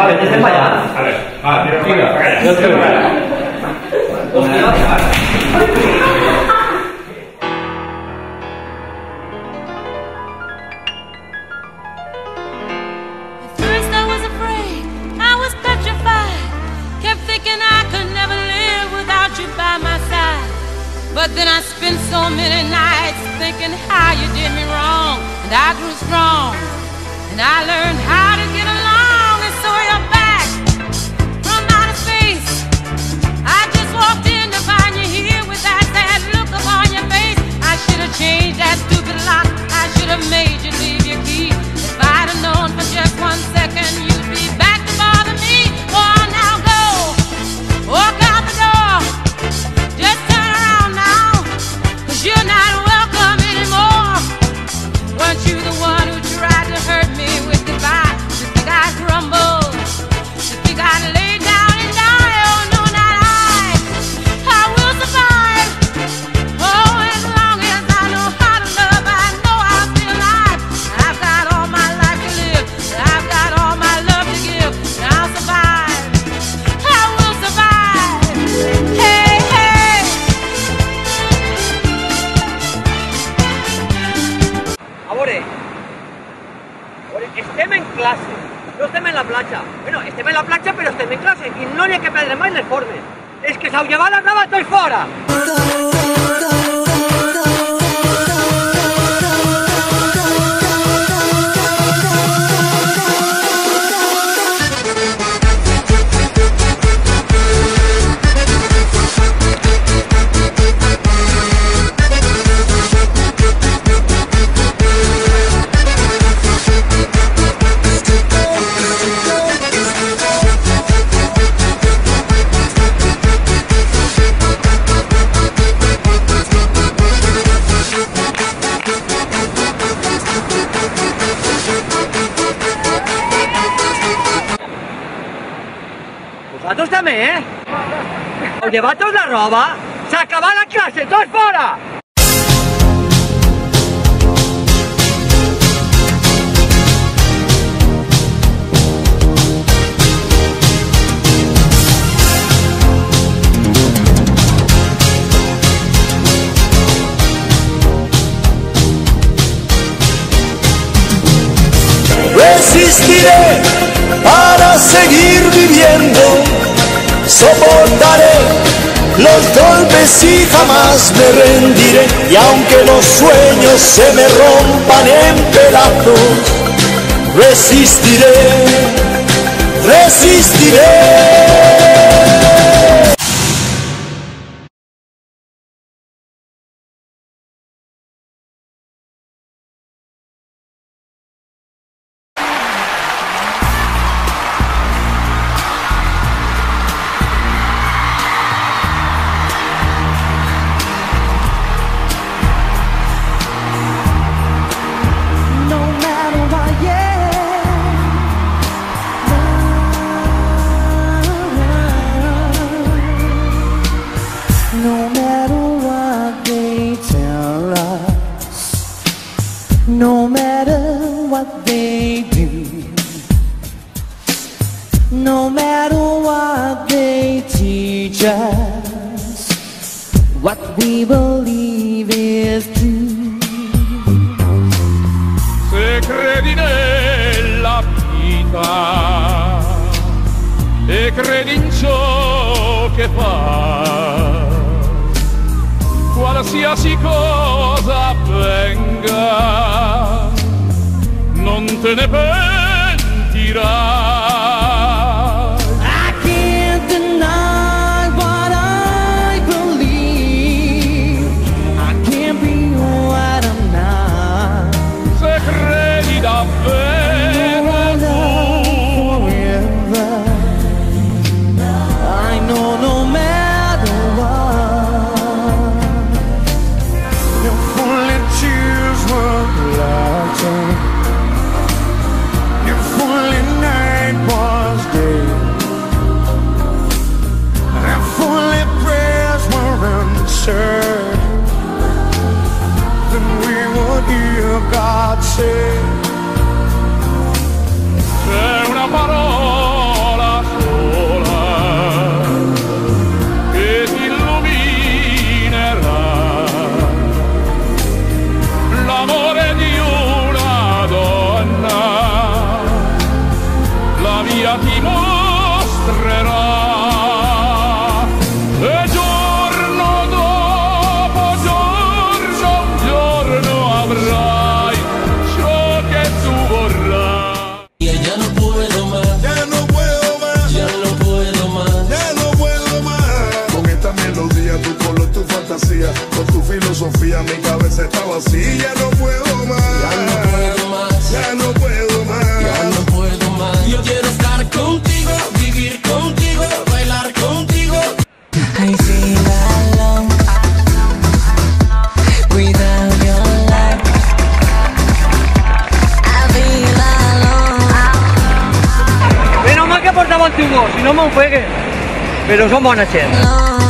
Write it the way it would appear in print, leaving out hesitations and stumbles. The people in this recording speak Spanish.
Va, vete para allá. A ver, va, tira para Venga, acá. yo te voy. Hostia, First I was afraid, I was petrified. Kept thinking I could never live without you by my side. But then I spent so many nights thinking how you did me wrong. And I grew strong, and I learned how to get along. And so you're back from outer space. I just walked in to find you here with that sad look upon your face. I should have changed that stupid lock. I should have made you leave your key. If I'd have known for just 1 second you'd be back to bother me. Oh, now go, walk out the door. Just turn around now, 'cause you're not welcome anymore. Weren't you the one who tried to hurt me with goodbye? You think I'd crumble? You think I'd lay down and die? Oh, no, not I. I will survive. Oh, as long as I know how to love, I know I'll be alive. I've got all my life to live. I've got all my love to give. And I'll survive. I will survive. Hey, hey. Amore, estem en classe, no estem en la platja. Bueno, estem en la platja però estem en classe i no n'hi ha que perdre mai les formes. És que s'heu llevat la cama tots fora! Vosaltres també, eh? Heu llevat tots la roba? S'ha acabat la classe, tots fora! Resistiré para seguir viviendo, soportaré los golpes y jamás me rendiré. Y aunque los sueños se me rompan en pedazos, resistiré, resistiré. No matter what they do, no matter what they teach us, what we believe is true. Se credi nella vita e credi in ciò che fa, qualsiasi cosa avvenga, non te ne pentirai. I can't deny what I believe. I can't be what I'm not. Se credi davvero Forever, I know no matter what, if only tears were bloodshed, if only night via ti mostrerà. E giorno dopo giorno, un giorno avrai ciò che tu vorrai. Ya no puedo más, Ya no puedo más, ya no puedo más. ya no puedo más. Con esta melodía, tu color, tu fantasía, con tu filosofía, mi cabeza está vacía. Ya no puedo más, Ya no puedo más, ya no puedo más. ya no puedo más. Yo quiero estar contigo, vivir contigo, bailar contigo. I feel alone without your love. I feel alone. Menos mal que portaba antiguo, si no me ofegue. Pero son buenas, che. Alone.